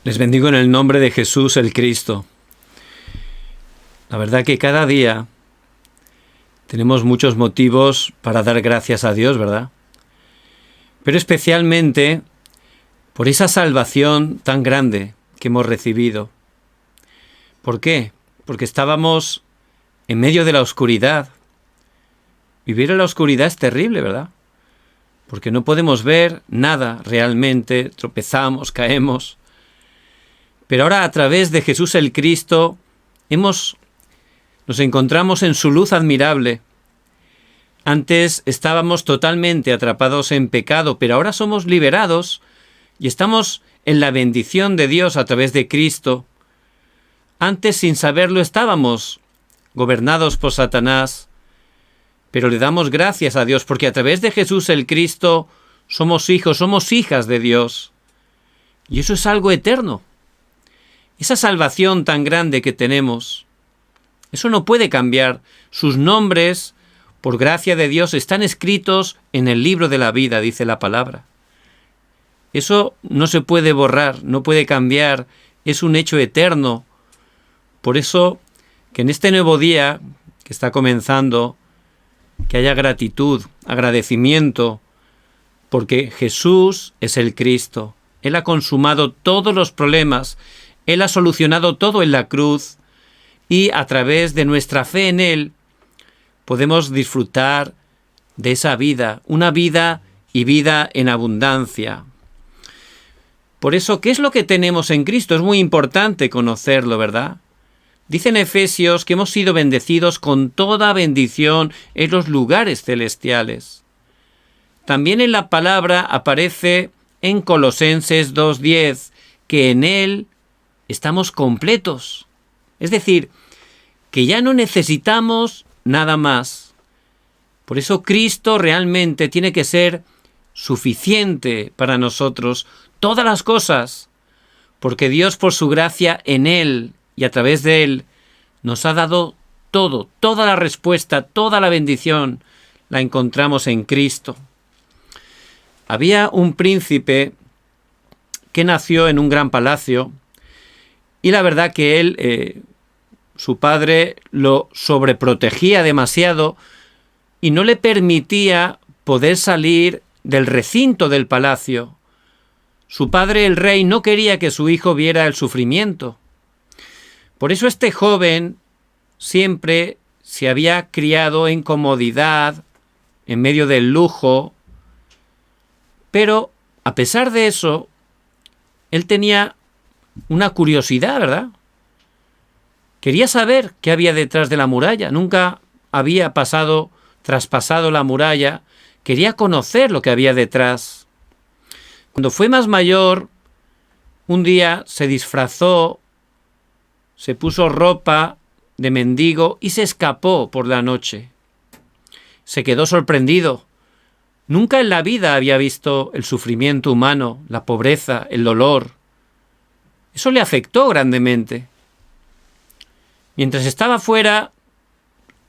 Les bendigo en el nombre de Jesús el Cristo. La verdad que cada día tenemos muchos motivos para dar gracias a Dios, ¿verdad? Pero especialmente por esa salvación tan grande que hemos recibido. ¿Por qué? Porque estábamos en medio de la oscuridad. Vivir en la oscuridad es terrible, ¿verdad? Porque no podemos ver nada realmente, tropezamos, caemos. Pero ahora a través de Jesús el Cristo nos encontramos en su luz admirable. Antes estábamos totalmente atrapados en pecado, pero ahora somos liberados y estamos en la bendición de Dios a través de Cristo. Antes, sin saberlo, estábamos gobernados por Satanás, pero le damos gracias a Dios porque a través de Jesús el Cristo somos hijos, somos hijas de Dios. Y eso es algo eterno. Esa salvación tan grande que tenemos, eso no puede cambiar. Sus nombres, por gracia de Dios, están escritos en el libro de la vida, dice la palabra. Eso no se puede borrar, no puede cambiar, es un hecho eterno. Por eso, que en este nuevo día que está comenzando, que haya gratitud, agradecimiento, porque Jesús es el Cristo. Él ha consumado todos los problemas, Él ha solucionado todo en la cruz y a través de nuestra fe en Él podemos disfrutar de esa vida, una vida y vida en abundancia. Por eso, ¿qué es lo que tenemos en Cristo? Es muy importante conocerlo, ¿verdad? Dice en Efesios que hemos sido bendecidos con toda bendición en los lugares celestiales. También en la palabra aparece en Colosenses 2:10 que en Él estamos completos. Es decir, que ya no necesitamos nada más. Por eso Cristo realmente tiene que ser suficiente para nosotros, todas las cosas, porque Dios por su gracia en Él y a través de Él nos ha dado todo, toda la respuesta, toda la bendición la encontramos en Cristo. Había un príncipe que nació en un gran palacio y la verdad que él, su padre lo sobreprotegía demasiado y no le permitía poder salir del recinto del palacio. Su padre, el rey, no quería que su hijo viera el sufrimiento. Por eso este joven siempre se había criado en comodidad, en medio del lujo, pero a pesar de eso, él tenía una curiosidad, ¿verdad? Quería saber qué había detrás de la muralla. Nunca había traspasado la muralla. Quería conocer lo que había detrás. Cuando fue más mayor, un día se disfrazó, se puso ropa de mendigo y se escapó por la noche. Se quedó sorprendido. Nunca en la vida había visto el sufrimiento humano, la pobreza, el dolor. Eso le afectó grandemente. Mientras estaba fuera,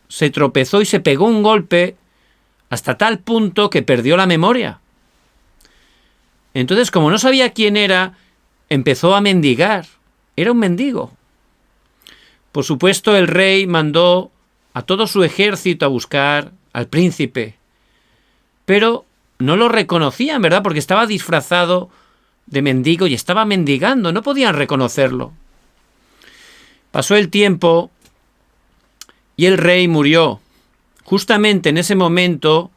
se tropezó y se pegó un golpe hasta tal punto que perdió la memoria. Entonces, como no sabía quién era, empezó a mendigar. Era un mendigo. Por supuesto, el rey mandó a todo su ejército a buscar al príncipe. Pero no lo reconocían, ¿verdad? Porque estaba disfrazado de mendigo y estaba mendigando. No podían reconocerlo. Pasó el tiempo y el rey murió. Justamente en ese momento,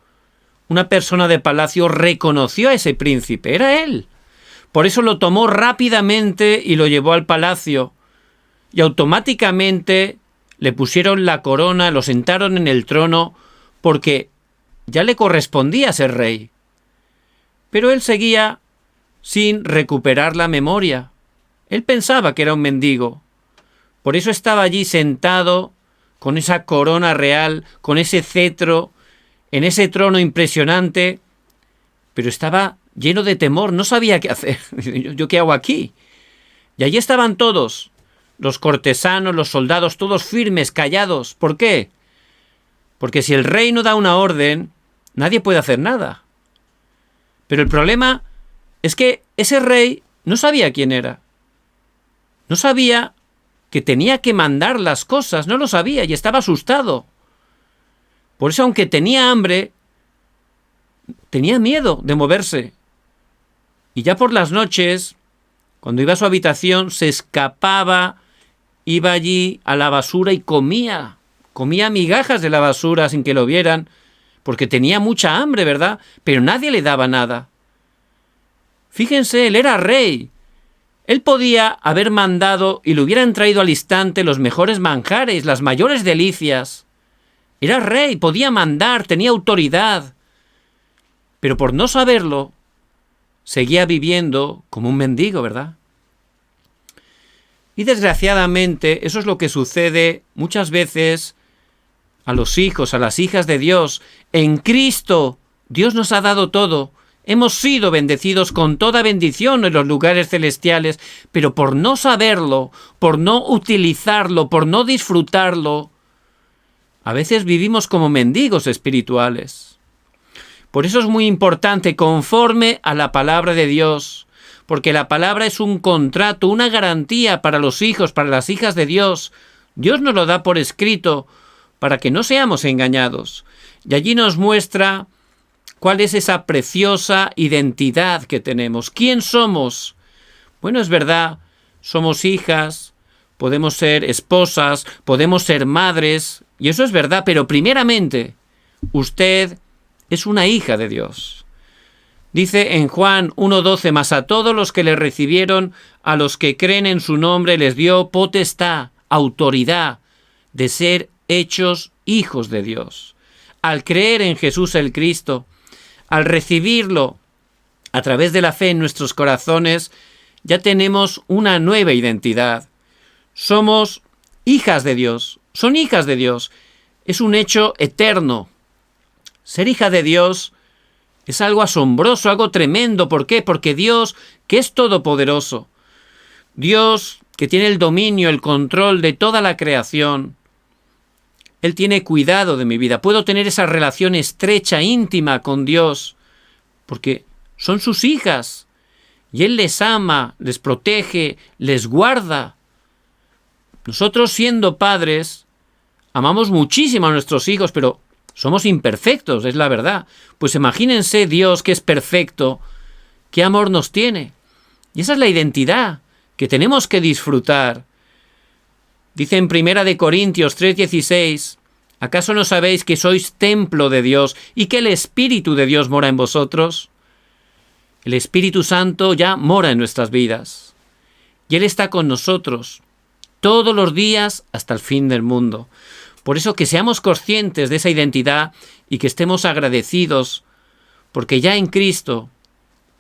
una persona de palacio reconoció a ese príncipe. Era él. Por eso lo tomó rápidamente y lo llevó al palacio. Y automáticamente le pusieron la corona, lo sentaron en el trono, porque ya le correspondía ser rey. Pero él seguía sin recuperar la memoria. Él pensaba que era un mendigo. Por eso estaba allí sentado con esa corona real, con ese cetro, en ese trono impresionante, pero estaba lleno de temor, no sabía qué hacer. ¿Yo qué hago aquí? Y allí estaban todos, los cortesanos, los soldados, todos firmes, callados. ¿Por qué? Porque si el rey no da una orden, nadie puede hacer nada. Pero el problema es que ese rey no sabía quién era. No sabía que tenía que mandar las cosas, no lo sabía y estaba asustado. Por eso, aunque tenía hambre, tenía miedo de moverse. Y ya por las noches, cuando iba a su habitación, se escapaba, iba allí a la basura y comía migajas de la basura sin que lo vieran, porque tenía mucha hambre, ¿verdad? Pero nadie le daba nada. Fíjense, él era rey. Él podía haber mandado y le hubieran traído al instante los mejores manjares, las mayores delicias. Era rey, podía mandar, tenía autoridad. Pero por no saberlo, seguía viviendo como un mendigo, ¿verdad? Y desgraciadamente, eso es lo que sucede muchas veces a los hijos, a las hijas de Dios. En Cristo, Dios nos ha dado todo. Hemos sido bendecidos con toda bendición en los lugares celestiales, pero por no saberlo, por no utilizarlo, por no disfrutarlo, a veces vivimos como mendigos espirituales. Por eso es muy importante, conforme a la palabra de Dios, porque la palabra es un contrato, una garantía para los hijos, para las hijas de Dios. Dios nos lo da por escrito para que no seamos engañados. Y allí nos muestra cuál es esa preciosa identidad que tenemos. ¿Quién somos? Bueno, es verdad, somos hijas, podemos ser esposas, podemos ser madres, y eso es verdad, pero primeramente, usted es una hija de Dios. Dice en Juan 1:12, mas a todos los que le recibieron, a los que creen en su nombre, les dio potestad, autoridad, de ser hechos hijos de Dios. Al creer en Jesús el Cristo, al recibirlo a través de la fe en nuestros corazones, ya tenemos una nueva identidad. Somos hijas de Dios, son hijas de Dios. Es un hecho eterno. Ser hija de Dios es algo asombroso, algo tremendo. ¿Por qué? Porque Dios, que es todopoderoso, Dios que tiene el dominio, el control de toda la creación, Él tiene cuidado de mi vida. Puedo tener esa relación estrecha, íntima con Dios, porque son sus hijas. Y Él les ama, les protege, les guarda. Nosotros, siendo padres, amamos muchísimo a nuestros hijos, pero somos imperfectos, es la verdad. Pues imagínense Dios, que es perfecto, qué amor nos tiene. Y esa es la identidad que tenemos que disfrutar. Dice en 1 Corintios 3:16, ¿acaso no sabéis que sois templo de Dios y que el Espíritu de Dios mora en vosotros? El Espíritu Santo ya mora en nuestras vidas. Y Él está con nosotros todos los días hasta el fin del mundo. Por eso que seamos conscientes de esa identidad y que estemos agradecidos, porque ya en Cristo,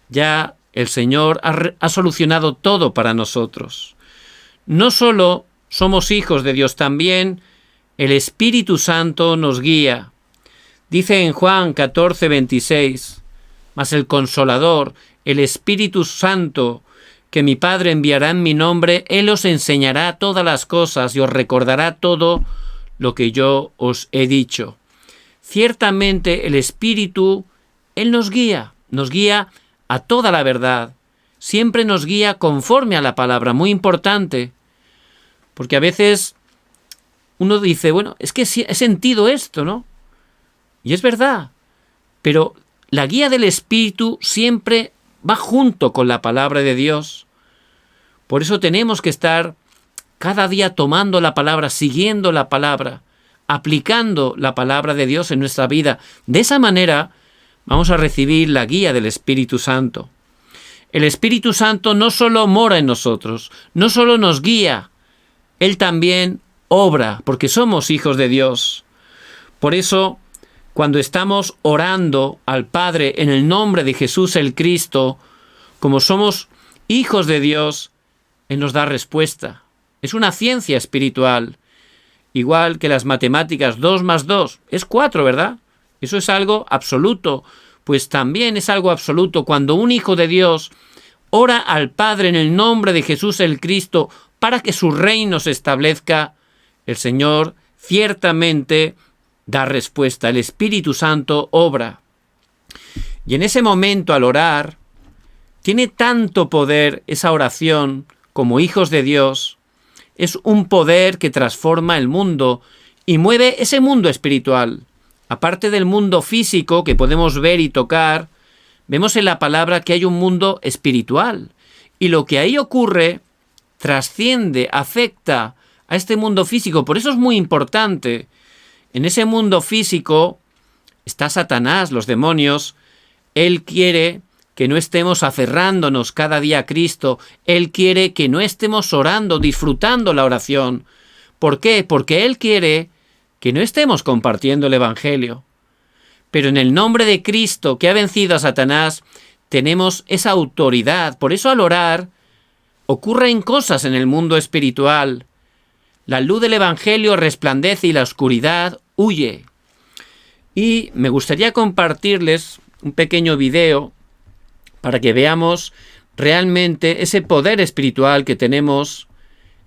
ya el Señor ha solucionado todo para nosotros. No solo somos hijos de Dios, también el Espíritu Santo nos guía. Dice en Juan 14:26, mas el Consolador, el Espíritu Santo, que mi Padre enviará en mi nombre, Él os enseñará todas las cosas y os recordará todo lo que yo os he dicho. Ciertamente el Espíritu, Él nos guía a toda la verdad. Siempre nos guía conforme a la palabra, muy importante. Porque a veces uno dice, bueno, es que he sentido esto, ¿no? Y es verdad, pero la guía del Espíritu siempre va junto con la palabra de Dios. Por eso tenemos que estar cada día tomando la palabra, siguiendo la palabra, aplicando la palabra de Dios en nuestra vida. De esa manera vamos a recibir la guía del Espíritu Santo. El Espíritu Santo no solo mora en nosotros, no solo nos guía, Él también obra, porque somos hijos de Dios. Por eso, cuando estamos orando al Padre en el nombre de Jesús el Cristo, como somos hijos de Dios, Él nos da respuesta. Es una ciencia espiritual, igual que las matemáticas. 2 más 2 es 4, ¿verdad? Eso es algo absoluto. Pues también es algo absoluto cuando un hijo de Dios ora al Padre en el nombre de Jesús el Cristo para que su reino se establezca. El Señor ciertamente da respuesta. El Espíritu Santo obra. Y en ese momento, al orar, tiene tanto poder esa oración como hijos de Dios, es un poder que transforma el mundo y mueve ese mundo espiritual. Aparte del mundo físico que podemos ver y tocar, vemos en la palabra que hay un mundo espiritual. Y lo que ahí ocurre trasciende, afecta a este mundo físico. Por eso es muy importante. En ese mundo físico está Satanás, los demonios. Él quiere que no estemos aferrándonos cada día a Cristo. Él quiere que no estemos orando, disfrutando la oración. ¿Por qué? Porque Él quiere que no estemos compartiendo el Evangelio. Pero en el nombre de Cristo, que ha vencido a Satanás, tenemos esa autoridad. Por eso al orar, ocurren cosas en el mundo espiritual. La luz del Evangelio resplandece y la oscuridad huye. Y me gustaría compartirles un pequeño video para que veamos realmente ese poder espiritual que tenemos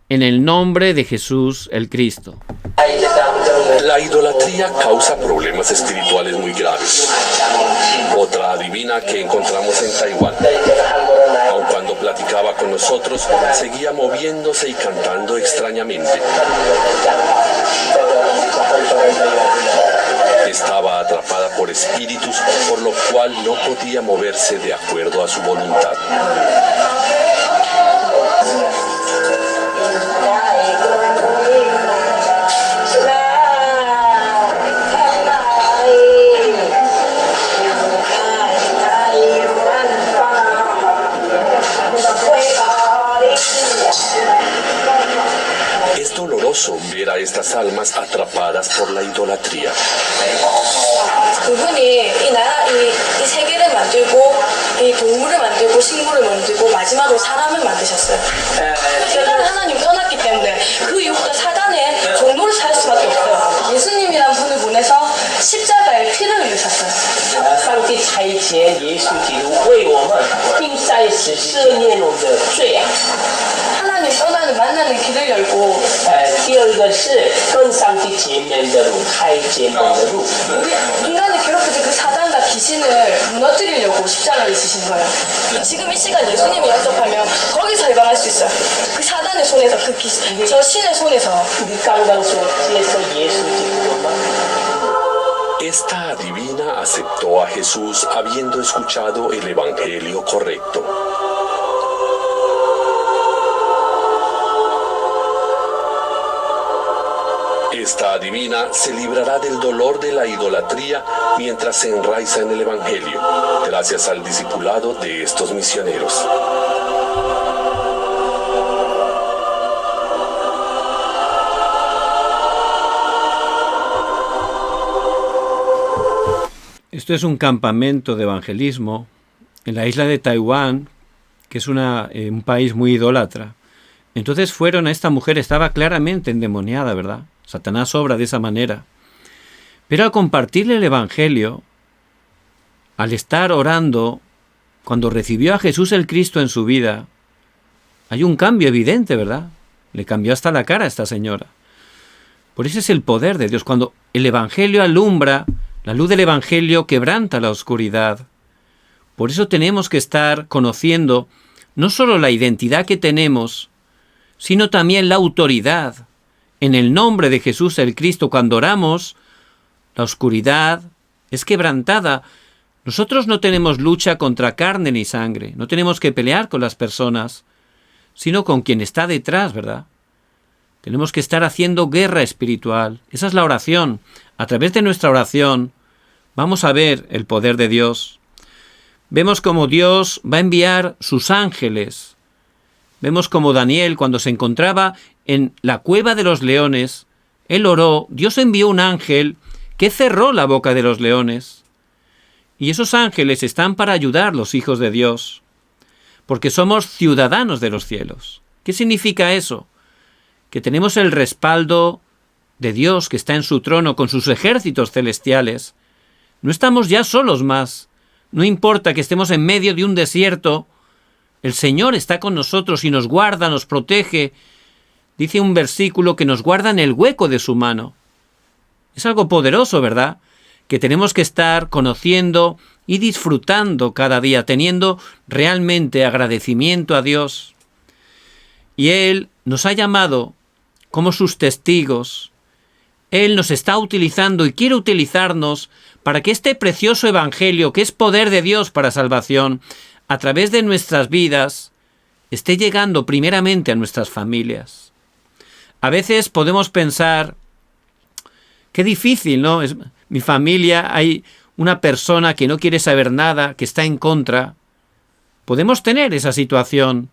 en el nombre de Jesús el Cristo. La idolatría causa problemas espirituales muy graves. Otra adivina que encontramos en Taiwán, aun cuando platicaba con nosotros, seguía moviéndose y cantando extrañamente. Estaba atrapada por espíritus, por lo cual no podía moverse de acuerdo a su voluntad. Es doloroso ver a estas almas atrapadas por la idolatría. 그분이 이 세계를 만들고 이 동물을 만들고 식물을 만들고 마지막으로 사람을 만드셨어요. 인간을 하나님 떠났기 때문에 그 이후부터 사단의 종로를 살 수밖에 없어요. 예수님이란 분을 보내서 십자가에 피를 흘리셨어요. 上帝差遣耶稣基督为我们钉在十字架的罪。 하나님 떠나는 만나는 길을 열고 第二个是跟上帝见面的路，开见面的路。 우리 인간을 괴롭히는 그 사단과 귀신을 무너뜨리려고 십자가를 지신 거예요. 지금 이 시간 예수님이 영접하면 거기서 해방할 수 있어요. 그 사단의 손에서 그 귀신, 저 신의 손에서. 你刚刚说接受耶稣基督吗？ Esta adivina aceptó a Jesús habiendo escuchado el evangelio correcto. Esta adivina se librará del dolor de la idolatría mientras se enraiza en el evangelio, gracias al discipulado de estos misioneros. Esto es un campamento de evangelismo en la isla de Taiwán, que es un país muy idólatra. Entonces fueron a esta mujer, estaba claramente endemoniada, ¿verdad? Satanás obra de esa manera. Pero al compartirle el Evangelio, al estar orando, cuando recibió a Jesús el Cristo en su vida, hay un cambio evidente, ¿verdad? Le cambió hasta la cara a esta señora. Por eso es el poder de Dios. Cuando el Evangelio alumbra, la luz del Evangelio quebranta la oscuridad. Por eso tenemos que estar conociendo no solo la identidad que tenemos, sino también la autoridad. En el nombre de Jesús el Cristo, cuando oramos, la oscuridad es quebrantada. Nosotros no tenemos lucha contra carne ni sangre, no tenemos que pelear con las personas, sino con quien está detrás, ¿verdad? Tenemos que estar haciendo guerra espiritual. Esa es la oración. A través de nuestra oración vamos a ver el poder de Dios. Vemos cómo Dios va a enviar sus ángeles. Vemos como Daniel, cuando se encontraba en la cueva de los leones, él oró, Dios envió un ángel que cerró la boca de los leones. Y esos ángeles están para ayudar a los hijos de Dios, porque somos ciudadanos de los cielos. ¿Qué significa eso? Que tenemos el respaldo de Dios que está en su trono con sus ejércitos celestiales. No estamos ya solos más. No importa que estemos en medio de un desierto, el Señor está con nosotros y nos guarda, nos protege. Dice un versículo que nos guarda en el hueco de su mano. Es algo poderoso, ¿verdad? Que tenemos que estar conociendo y disfrutando cada día, teniendo realmente agradecimiento a Dios. Y Él nos ha llamado como sus testigos. Él nos está utilizando y quiere utilizarnos para que este precioso evangelio, que es poder de Dios para salvación, a través de nuestras vidas, esté llegando primeramente a nuestras familias. A veces podemos pensar, qué difícil, ¿no? Mi familia, hay una persona que no quiere saber nada, que está en contra. Podemos tener esa situación,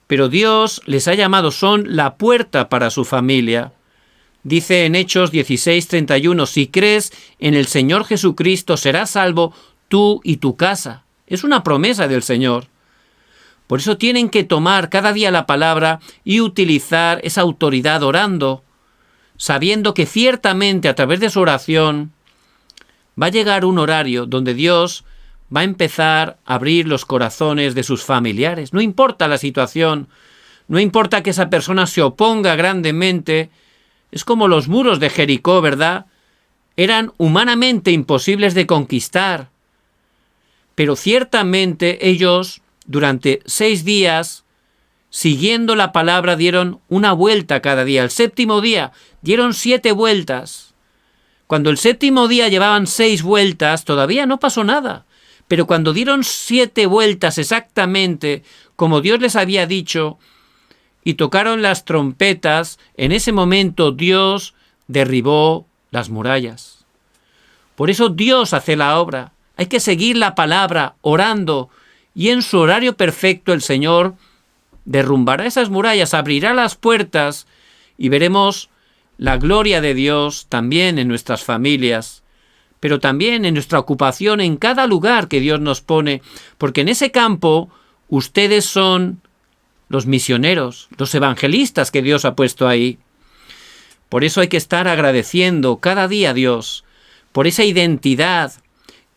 pero Dios les ha llamado, son la puerta para su familia. Dice en Hechos 16:31, si crees en el Señor Jesucristo serás salvo tú y tu casa. Es una promesa del Señor. Por eso tienen que tomar cada día la palabra y utilizar esa autoridad orando, sabiendo que ciertamente a través de su oración va a llegar un horario donde Dios va a empezar a abrir los corazones de sus familiares. No importa la situación, no importa que esa persona se oponga grandemente. Es como los muros de Jericó, ¿verdad? Eran humanamente imposibles de conquistar. Pero ciertamente ellos, durante 6 días, siguiendo la palabra, dieron una vuelta cada día. El séptimo día dieron 7 vueltas. Cuando el séptimo día llevaban 6 vueltas, todavía no pasó nada. Pero cuando dieron 7 vueltas exactamente, como Dios les había dicho, y tocaron las trompetas, en ese momento Dios derribó las murallas. Por eso Dios hace la obra. Hay que seguir la palabra, orando, y en su horario perfecto el Señor derrumbará esas murallas, abrirá las puertas, y veremos la gloria de Dios también en nuestras familias, pero también en nuestra ocupación, en cada lugar que Dios nos pone, porque en ese campo ustedes son los misioneros, los evangelistas que Dios ha puesto ahí. Por eso hay que estar agradeciendo cada día a Dios por esa identidad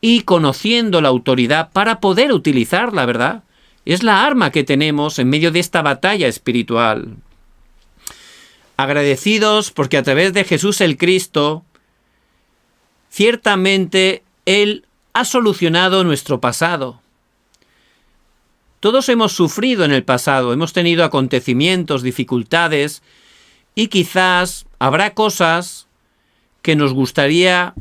y conociendo la autoridad para poder utilizarla, ¿verdad? Es la arma que tenemos en medio de esta batalla espiritual. Agradecidos porque a través de Jesús el Cristo, ciertamente Él ha solucionado nuestro pasado. Todos hemos sufrido en el pasado, hemos tenido acontecimientos, dificultades, y quizás habrá cosas que nos gustaría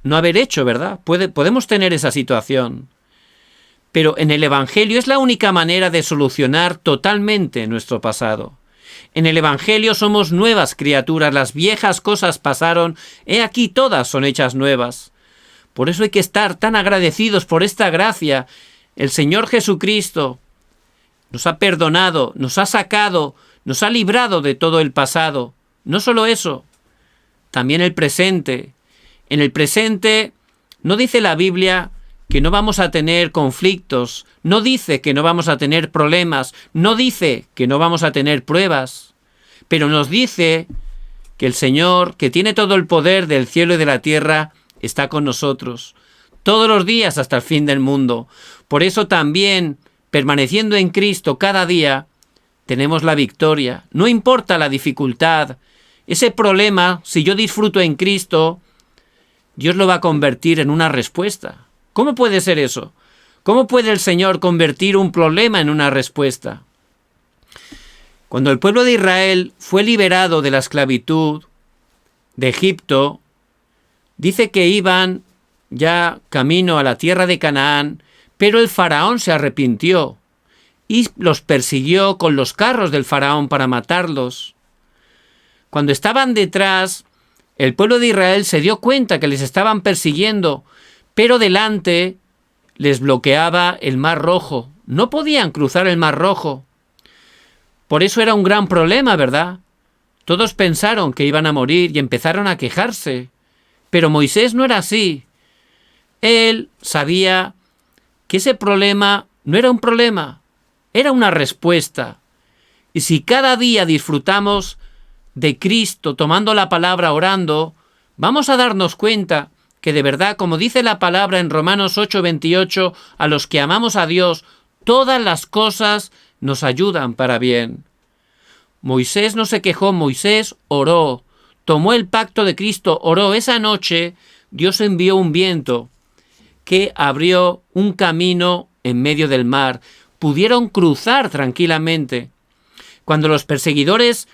no haber hecho, ¿verdad? Podemos tener esa situación. Pero en el Evangelio es la única manera de solucionar totalmente nuestro pasado. En el Evangelio somos nuevas criaturas, las viejas cosas pasaron, he aquí todas son hechas nuevas. Por eso hay que estar tan agradecidos por esta gracia. El Señor Jesucristo nos ha perdonado, nos ha sacado, nos ha librado de todo el pasado. No solo eso, también el presente. En el presente no dice la Biblia que no vamos a tener conflictos, no dice que no vamos a tener problemas, no dice que no vamos a tener pruebas, pero nos dice que el Señor, que tiene todo el poder del cielo y de la tierra, está con nosotros todos los días hasta el fin del mundo. Por eso también, permaneciendo en Cristo cada día, tenemos la victoria. No importa la dificultad, ese problema, si yo disfruto en Cristo, Dios lo va a convertir en una respuesta. ¿Cómo puede ser eso? ¿Cómo puede el Señor convertir un problema en una respuesta? Cuando el pueblo de Israel fue liberado de la esclavitud de Egipto, dice que iban ya camino a la tierra de Canaán, pero el faraón se arrepintió y los persiguió con los carros del faraón para matarlos. Cuando estaban detrás, el pueblo de Israel se dio cuenta que les estaban persiguiendo, pero delante les bloqueaba el Mar Rojo. No podían cruzar el Mar Rojo. Por eso era un gran problema, ¿verdad? Todos pensaron que iban a morir y empezaron a quejarse. Pero Moisés no era así. Él sabía que ese problema no era un problema, era una respuesta. Y si cada día disfrutamos de Cristo, tomando la palabra, orando, vamos a darnos cuenta que de verdad, como dice la palabra en Romanos 8:28, a los que amamos a Dios, todas las cosas nos ayudan para bien. Moisés no se quejó, Moisés oró, tomó el pacto de Cristo, oró. Esa noche Dios envió un viento que abrió un camino en medio del mar. Pudieron cruzar tranquilamente. Cuando los perseguidores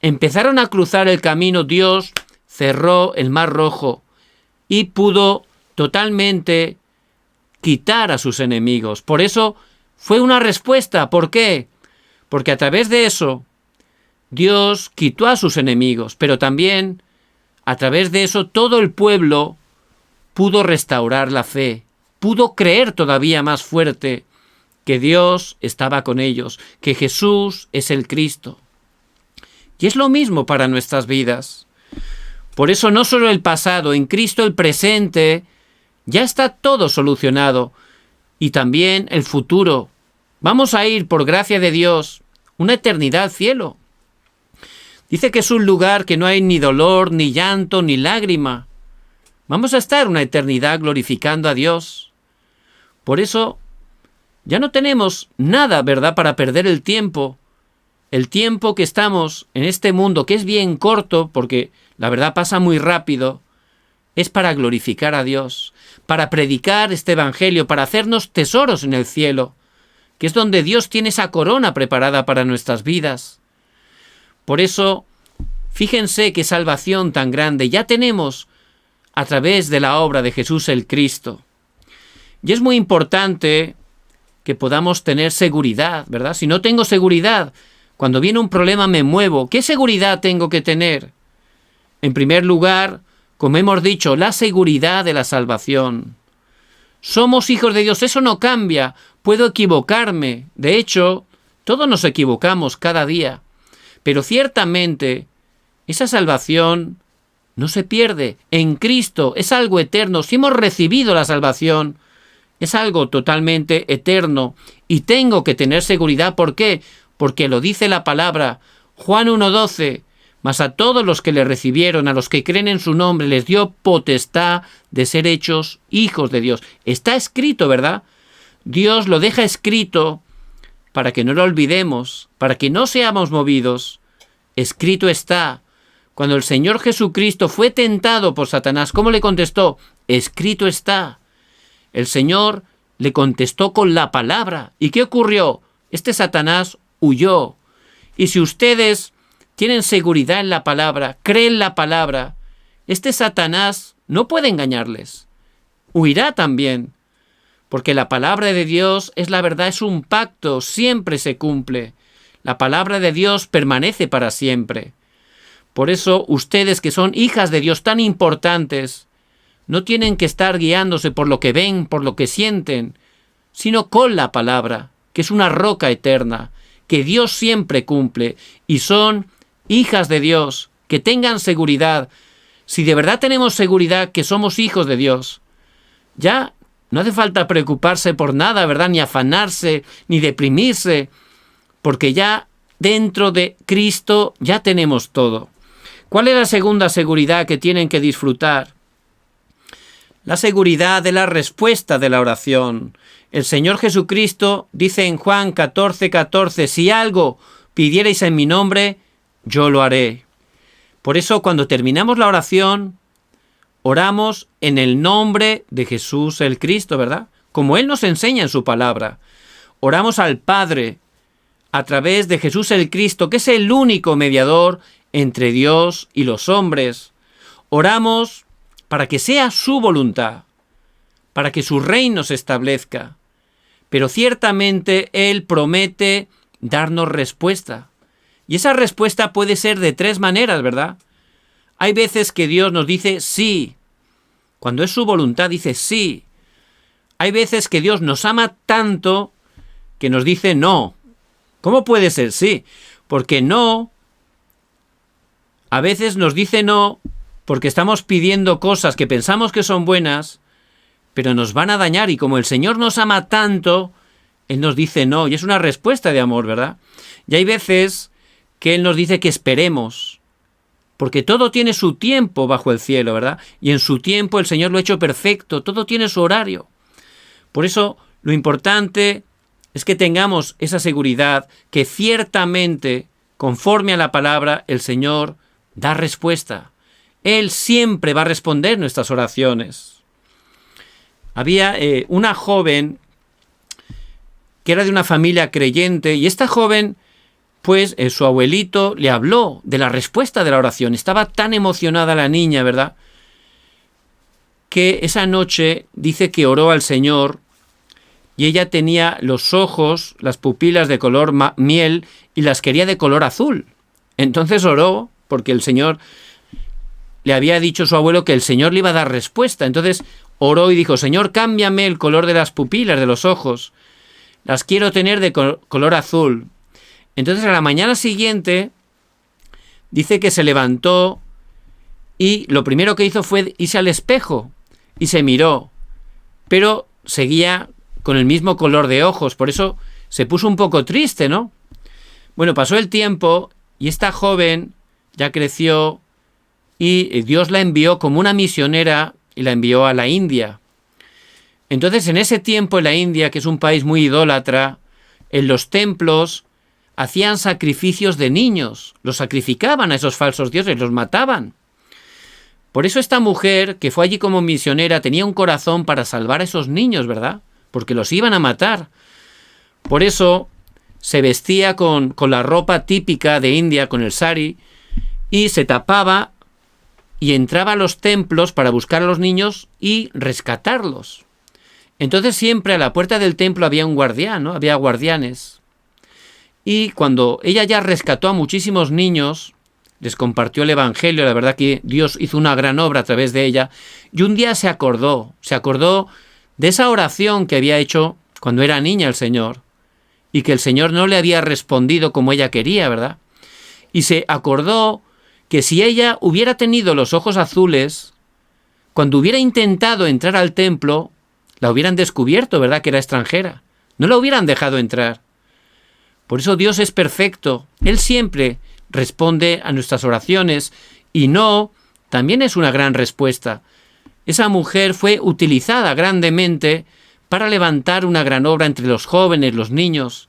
empezaron a cruzar el camino, Dios cerró el Mar Rojo y pudo totalmente quitar a sus enemigos. Por eso fue una respuesta. ¿Por qué? Porque a través de eso Dios quitó a sus enemigos, pero también a través de eso todo el pueblo pudo restaurar la fe, pudo creer todavía más fuerte que Dios estaba con ellos, que Jesús es el Cristo. Y es lo mismo para nuestras vidas. Por eso no solo el pasado, en Cristo el presente, ya está todo solucionado. Y también el futuro. Vamos a ir, por gracia de Dios, una eternidad al cielo. Dice que es un lugar que no hay ni dolor, ni llanto, ni lágrima. Vamos a estar una eternidad glorificando a Dios. Por eso ya no tenemos nada, ¿verdad?, para perder el tiempo. El tiempo que estamos en este mundo, que es bien corto, porque la verdad pasa muy rápido, es para glorificar a Dios, para predicar este evangelio, para hacernos tesoros en el cielo, que es donde Dios tiene esa corona preparada para nuestras vidas. Por eso, fíjense qué salvación tan grande ya tenemos a través de la obra de Jesús el Cristo. Y es muy importante que podamos tener seguridad, ¿verdad? Si no tengo seguridad, cuando viene un problema me muevo. ¿Qué seguridad tengo que tener? En primer lugar, como hemos dicho, la seguridad de la salvación. Somos hijos de Dios, eso no cambia. Puedo equivocarme. De hecho, todos nos equivocamos cada día. Pero ciertamente, esa salvación no se pierde. En Cristo es algo eterno. Si hemos recibido la salvación, es algo totalmente eterno. Y tengo que tener seguridad. ¿Por qué? Porque lo dice la palabra. Juan 1:12. Mas a todos los que le recibieron, a los que creen en su nombre, les dio potestad de ser hechos hijos de Dios. Está escrito, ¿verdad? Dios lo deja escrito para que no lo olvidemos, para que no seamos movidos. Escrito está. Cuando el Señor Jesucristo fue tentado por Satanás, ¿cómo le contestó? Escrito está. El Señor le contestó con la palabra. ¿Y qué ocurrió? Este Satanás huyó. Y si ustedes tienen seguridad en la palabra, creen la palabra, este Satanás no puede engañarles. Huirá también. Porque la palabra de Dios es la verdad, es un pacto, siempre se cumple. La palabra de Dios permanece para siempre. Por eso, ustedes que son hijas de Dios tan importantes, no tienen que estar guiándose por lo que ven, por lo que sienten, sino con la palabra, que es una roca eterna, que Dios siempre cumple, y son hijas de Dios, que tengan seguridad. Si de verdad tenemos seguridad que somos hijos de Dios, ya no hace falta preocuparse por nada, ¿verdad? Ni afanarse, ni deprimirse, porque ya dentro de Cristo ya tenemos todo. ¿Cuál es la segunda seguridad que tienen que disfrutar? La seguridad de la respuesta de la oración. El Señor Jesucristo dice en Juan 14:14, si algo pidierais en mi nombre, yo lo haré. Por eso cuando terminamos la oración, oramos en el nombre de Jesús el Cristo, ¿verdad? Como Él nos enseña en su palabra. Oramos al Padre a través de Jesús el Cristo, que es el único mediador entre Dios y los hombres. Oramos para que sea su voluntad, para que su reino se establezca. Pero ciertamente Él promete darnos respuesta. Y esa respuesta puede ser de tres maneras, ¿verdad? Hay veces que Dios nos dice sí. Cuando es su voluntad dice sí. Hay veces que Dios nos ama tanto que nos dice no. ¿Cómo puede ser sí? Porque no, a veces nos dice no porque estamos pidiendo cosas que pensamos que son buenas, pero nos van a dañar. Y como el Señor nos ama tanto, Él nos dice no. Y es una respuesta de amor, ¿verdad? Y hay veces que Él nos dice que esperemos, porque todo tiene su tiempo bajo el cielo, ¿verdad? Y en su tiempo el Señor lo ha hecho perfecto, todo tiene su horario. Por eso lo importante es que tengamos esa seguridad que ciertamente, conforme a la palabra, el Señor da respuesta. Él siempre va a responder nuestras oraciones. Había una joven que era de una familia creyente y esta joven pues su abuelito le habló de la respuesta de la oración. Estaba tan emocionada la niña, ¿verdad?, que esa noche dice que oró al Señor y ella tenía los ojos, las pupilas de color miel y las quería de color azul. Entonces oró porque el Señor le había dicho a su abuelo que el Señor le iba a dar respuesta. Entonces oró y dijo: Señor, cámbiame el color de las pupilas, de los ojos. Las quiero tener de color azul. Entonces a la mañana siguiente dice que se levantó y lo primero que hizo fue irse al espejo y se miró, pero seguía con el mismo color de ojos, por eso se puso un poco triste, ¿no? Bueno, pasó el tiempo y esta joven ya creció y Dios la envió como una misionera y la envió a la India. Entonces, en ese tiempo en la India, que es un país muy idólatra, en los templos hacían sacrificios de niños, los sacrificaban a esos falsos dioses, los mataban. Por eso esta mujer, que fue allí como misionera, tenía un corazón para salvar a esos niños, ¿verdad?, porque los iban a matar. Por eso se vestía con la ropa típica de India, con el sari, y se tapaba y entraba a los templos para buscar a los niños y rescatarlos. Entonces siempre a la puerta del templo había un guardián, ¿no? Había guardianes. Y cuando ella ya rescató a muchísimos niños, les compartió el Evangelio, la verdad que Dios hizo una gran obra a través de ella, y un día se acordó de esa oración que había hecho cuando era niña el Señor, y que el Señor no le había respondido como ella quería, ¿verdad? Y se acordó que si ella hubiera tenido los ojos azules, cuando hubiera intentado entrar al templo, la hubieran descubierto, ¿verdad?, que era extranjera. No la hubieran dejado entrar. Por eso Dios es perfecto. Él siempre responde a nuestras oraciones y no, también es una gran respuesta. Esa mujer fue utilizada grandemente para levantar una gran obra entre los jóvenes, los niños.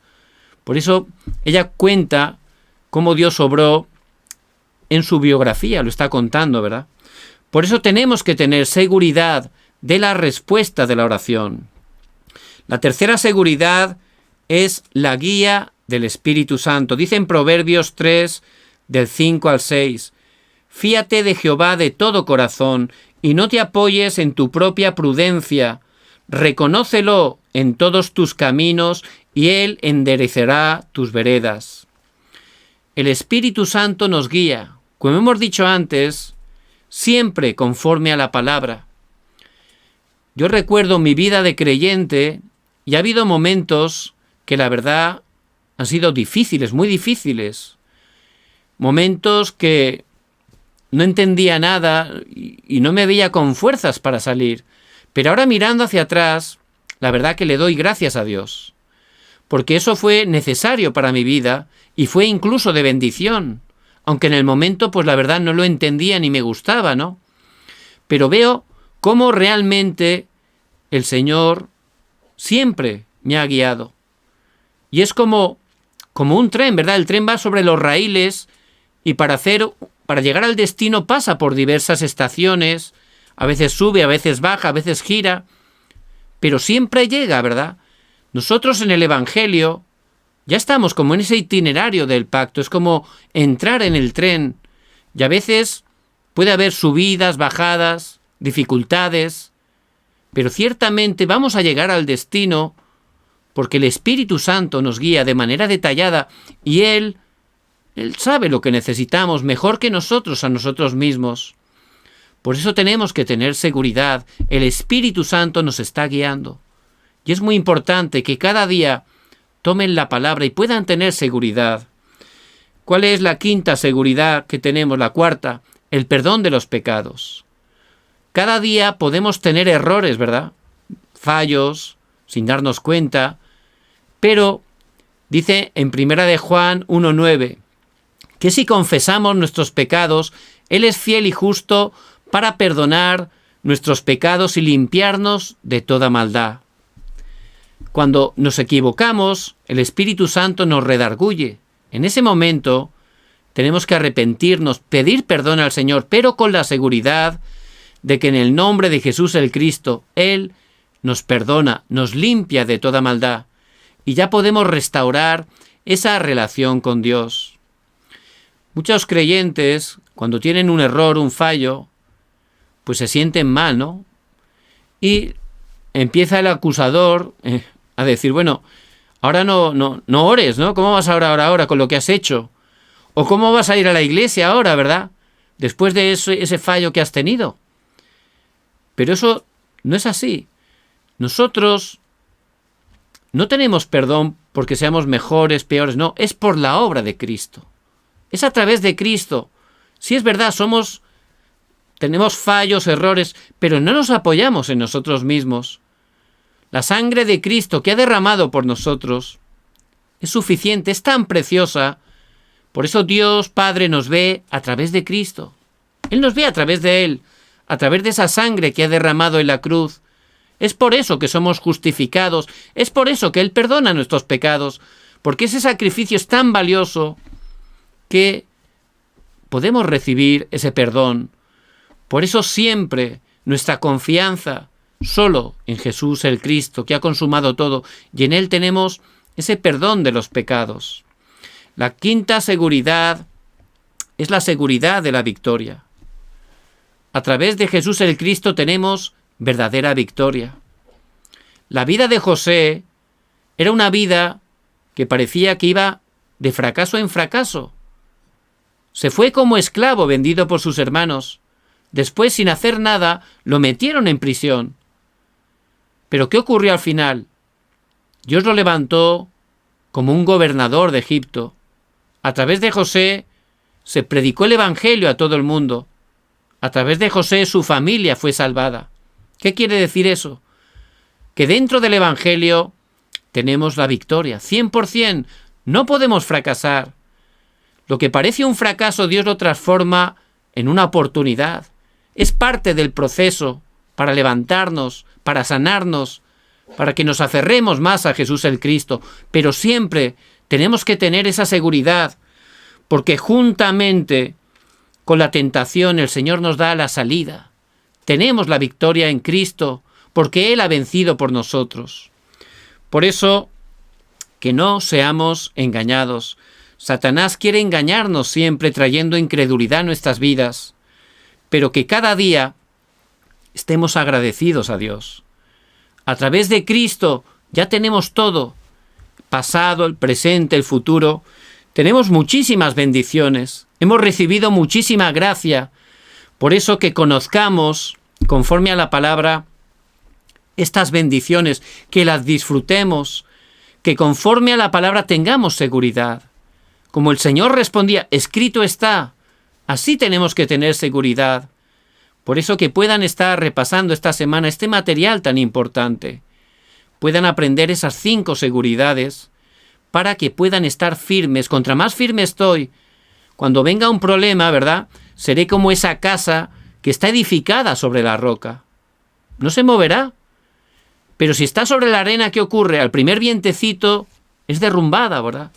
Por eso ella cuenta cómo Dios obró en su biografía, lo está contando, ¿verdad? Por eso tenemos que tener seguridad de la respuesta de la oración. La tercera seguridad es la guía del Espíritu Santo. Dice en Proverbios 3, del 5 al 6, «Fíate de Jehová de todo corazón y no te apoyes en tu propia prudencia. Reconócelo en todos tus caminos y Él enderecerá tus veredas». El Espíritu Santo nos guía, como hemos dicho antes, siempre conforme a la palabra. Yo recuerdo mi vida de creyente y ha habido momentos que la verdad han sido difíciles, muy difíciles. Momentos que no entendía nada y no me veía con fuerzas para salir. Pero ahora mirando hacia atrás, la verdad que le doy gracias a Dios. Porque eso fue necesario para mi vida y fue incluso de bendición. Aunque en el momento, pues la verdad no lo entendía ni me gustaba, ¿no? Pero veo cómo realmente el Señor siempre me ha guiado. Y es como un tren, ¿verdad? El tren va sobre los raíles y para llegar al destino pasa por diversas estaciones, a veces sube, a veces baja, a veces gira, pero siempre llega, ¿verdad? Nosotros en el Evangelio ya estamos como en ese itinerario del pacto, es como entrar en el tren y a veces puede haber subidas, bajadas, dificultades, pero ciertamente vamos a llegar al destino porque el Espíritu Santo nos guía de manera detallada y Él sabe lo que necesitamos mejor que nosotros a nosotros mismos. Por eso tenemos que tener seguridad. El Espíritu Santo nos está guiando. Y es muy importante que cada día tomen la palabra y puedan tener seguridad. ¿Cuál es la quinta seguridad que tenemos? La cuarta, el perdón de los pecados. Cada día podemos tener errores, ¿verdad? Fallos, sin darnos cuenta. Pero dice en 1 de Juan 1:9 que si confesamos nuestros pecados, Él es fiel y justo para perdonar nuestros pecados y limpiarnos de toda maldad. Cuando nos equivocamos, el Espíritu Santo nos redarguye. En ese momento tenemos que arrepentirnos, pedir perdón al Señor, pero con la seguridad de que en el nombre de Jesús el Cristo, Él nos perdona, nos limpia de toda maldad. Y ya podemos restaurar esa relación con Dios. Muchos creyentes, cuando tienen un error, un fallo, pues se sienten mal, ¿no? Y empieza el acusador a decir, bueno, ahora no ores, ¿no? ¿Cómo vas a orar ahora con lo que has hecho? ¿O cómo vas a ir a la iglesia ahora, verdad? Después de ese fallo que has tenido. Pero eso no es así. Nosotros no tenemos perdón porque seamos mejores, peores, no. Es por la obra de Cristo. Es a través de Cristo. Sí, es verdad, tenemos fallos, errores, pero no nos apoyamos en nosotros mismos. La sangre de Cristo que ha derramado por nosotros es suficiente, es tan preciosa. Por eso Dios Padre nos ve a través de Cristo. Él nos ve a través de Él, a través de esa sangre que ha derramado en la cruz. Es por eso que somos justificados, es por eso que Él perdona nuestros pecados, porque ese sacrificio es tan valioso que podemos recibir ese perdón. Por eso siempre nuestra confianza solo en Jesús el Cristo, que ha consumado todo, y en Él tenemos ese perdón de los pecados. La quinta seguridad es la seguridad de la victoria. A través de Jesús el Cristo tenemos verdadera victoria. La vida de José era una vida que parecía que iba de fracaso en fracaso. Se fue como esclavo vendido por sus hermanos. Después, sin hacer nada, lo metieron en prisión. ¿Pero qué ocurrió al final? Dios lo levantó como un gobernador de Egipto. A través de José se predicó el Evangelio a todo el mundo. A través de José su familia fue salvada. ¿Qué quiere decir eso? Que dentro del Evangelio tenemos la victoria, 100%. No podemos fracasar. Lo que parece un fracaso, Dios lo transforma en una oportunidad. Es parte del proceso para levantarnos, para sanarnos, para que nos aferremos más a Jesús el Cristo. Pero siempre tenemos que tener esa seguridad, porque juntamente con la tentación el Señor nos da la salida. Tenemos la victoria en Cristo, porque Él ha vencido por nosotros. Por eso, que no seamos engañados. Satanás quiere engañarnos siempre trayendo incredulidad a nuestras vidas, pero que cada día estemos agradecidos a Dios. A través de Cristo ya tenemos todo, pasado, el presente, el futuro. Tenemos muchísimas bendiciones, hemos recibido muchísima gracia. Por eso que conozcamos, conforme a la palabra, estas bendiciones, que las disfrutemos, que conforme a la palabra tengamos seguridad. Como el Señor respondía, escrito está, así tenemos que tener seguridad. Por eso que puedan estar repasando esta semana este material tan importante, puedan aprender esas 5 seguridades para que puedan estar firmes. Contra más firme estoy, cuando venga un problema, ¿verdad? Seré como esa casa que está edificada sobre la roca. No se moverá. Pero si está sobre la arena, ¿qué ocurre? Al primer vientecito es derrumbada, ¿verdad?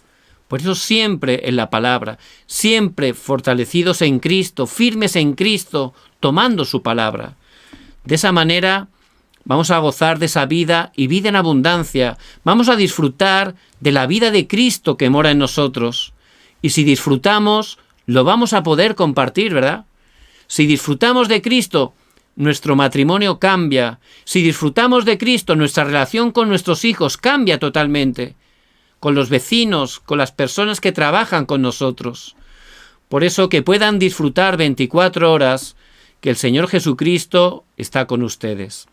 Por eso siempre en la palabra, siempre fortalecidos en Cristo, firmes en Cristo, tomando su palabra. De esa manera vamos a gozar de esa vida y vida en abundancia. Vamos a disfrutar de la vida de Cristo que mora en nosotros. Y si disfrutamos, lo vamos a poder compartir, ¿verdad? Si disfrutamos de Cristo, nuestro matrimonio cambia. Si disfrutamos de Cristo, nuestra relación con nuestros hijos cambia totalmente. Con los vecinos, con las personas que trabajan con nosotros. Por eso que puedan disfrutar 24 horas que el Señor Jesucristo está con ustedes.